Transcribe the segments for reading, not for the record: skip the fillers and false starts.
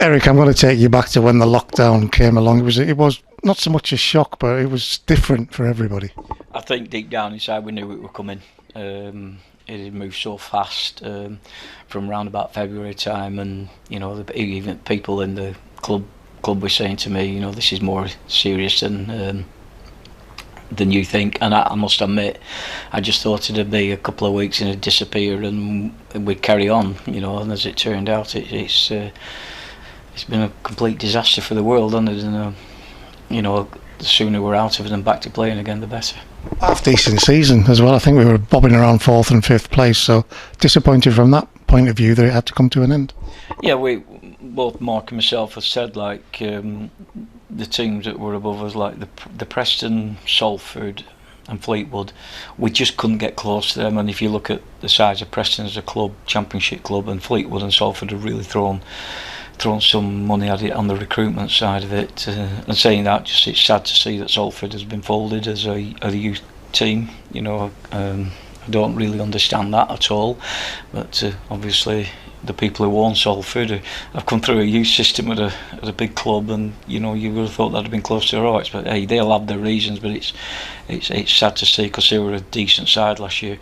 Eric, I'm going to take you back to when the lockdown came along. It was not so much a shock, but it was different for everybody. I think deep down inside we knew it were coming. It had moved so fast from around about February time, and even people in the club were saying to me, this is more serious than you think. And I must admit, I just thought it'd be a couple of weeks and it'd disappear and we'd carry on, and as it turned out, it's been a complete disaster for the world, hasn't it? And the sooner we're out of it and back to playing again, the better. Half decent season as well. I think we were bobbing around 4th and 5th place, so disappointed from that point of view that it had to come to an end. Yeah, we both, Mark and myself, have said the teams that were above us, like the Preston, Salford and Fleetwood, we just couldn't get close to them. And if you look at the size of Preston as a club, championship club, and Fleetwood and Salford have really thrown some money at it on the recruitment side of it. And saying that, just it's sad to see that Salford has been folded as a youth team. I don't really understand that at all, but obviously the people who own Salford have come through a youth system at a big club, and you would have thought that'd have been close to their hearts. But hey, they'll have their reasons. But it's sad to see, because they were a decent side last year.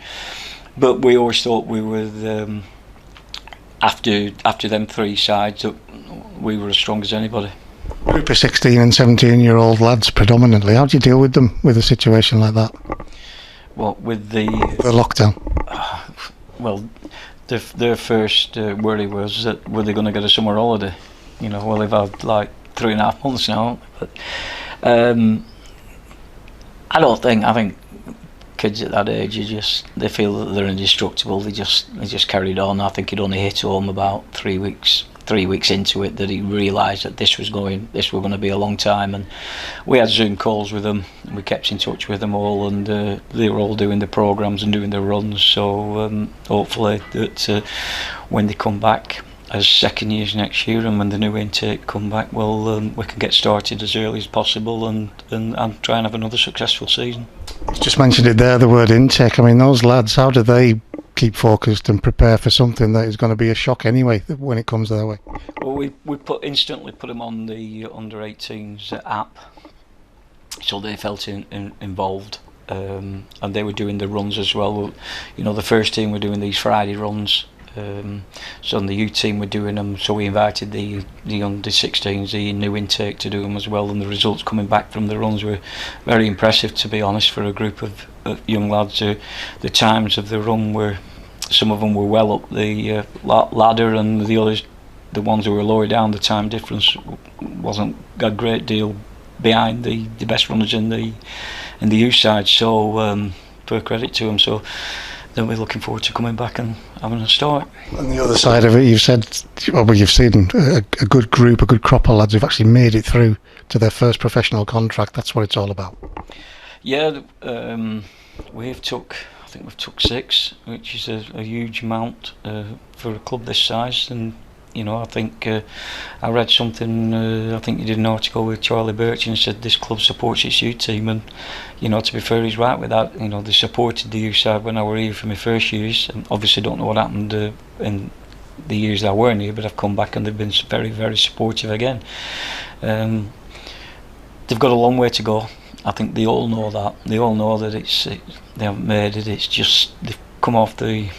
But we always thought we were after them three sides that we were as strong as anybody. Group of 16 and 17-year-old lads predominantly. How do you deal with them with a situation like that? Well, with the lockdown. Well, their first worry was that were they going to get a summer holiday? Well, they've had 3.5 months now. But I think kids at that age they feel that they're indestructible. They just carried on. I think it only hit home about 3 weeks into it that he realised that this were going to be a long time. And we had Zoom calls with them, and we kept in touch with them all, and they were all doing the programmes and doing the runs. So hopefully that when they come back as second years next year, and when the new intake come back, we can get started as early as possible and try and have another successful season. You just mentioned it there, the word intake. I mean, those lads, how do they keep focused and prepare for something that is going to be a shock anyway when it comes their way? Well, we instantly put them on the under-18s app, so they felt involved, and they were doing the runs as well. The first team were doing these Friday runs, so on the youth team were doing them, so we invited the under-16s, the new intake, to do them as well, and the results coming back from the runs were very impressive, to be honest, for a group of young lads. The times of the run were, some of them were well up the ladder, and the others, the ones who were lower down, the time difference wasn't a great deal behind the best runners in the youth side, so fair credit to them. So they'll be looking forward to coming back and having a start. On the other side of it, you've seen a good group, a good crop of lads who've actually made it through to their first professional contract. That's what it's all about. Yeah, we've took 6, which is a huge amount for a club this size. And I think I read something, I think you did an article with Charlie Birch, and said this club supports its youth team, and to be fair, he's right with that. They supported the youth side when I were here for my first years, and obviously don't know what happened in the years that I weren't here, but I've come back and they've been very, very supportive again. They've got a long way to go. I think they all know that. They all know that they haven't made it. It's just they've come off the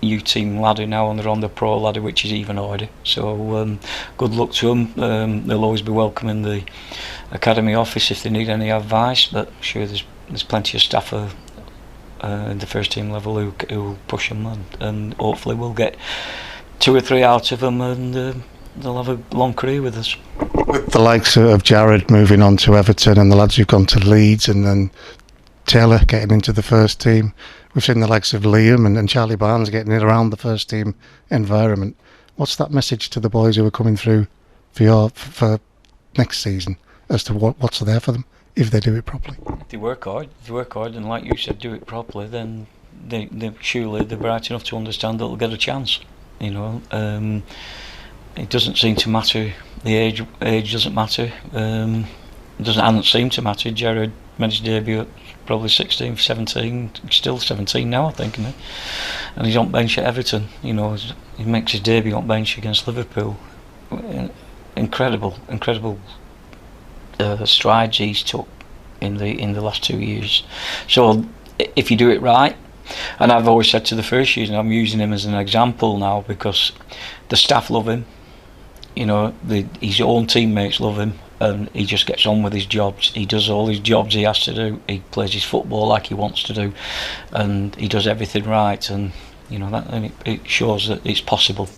youth team ladder now, and they're on the pro ladder, which is even harder. So good luck to them. They'll always be welcome in the academy office if they need any advice, but I'm sure there's plenty of staff in the first team level who push them, and hopefully we'll get 2 or 3 out of them, and they'll have a long career with us. With the likes of Jared moving on to Everton, and the lads who've gone to Leeds, and then Taylor getting into the first team, we've seen the likes of Liam and Charlie Barnes getting in around the first team environment. What's that message to the boys who are coming through for next season as to what's there for them if they do it properly? If they work hard, and like you said, do it properly, then surely they're bright enough to understand that they'll get a chance. It doesn't seem to matter. The age doesn't matter. Hasn't seemed to matter. Jared made his debut at probably 16, 17, still 17 now, I think, isn't he? And he's on bench at Everton. He makes his debut on bench against Liverpool. incredible strides he's took in the last 2 years. So if you do it right, and I've always said to the first years, and I'm using him as an example now because the staff love him, you know, his own teammates love him, and he just gets on with his jobs. He does all his jobs he has to do. He plays his football like he wants to do, and he does everything right. And you know that, and it shows that it's possible.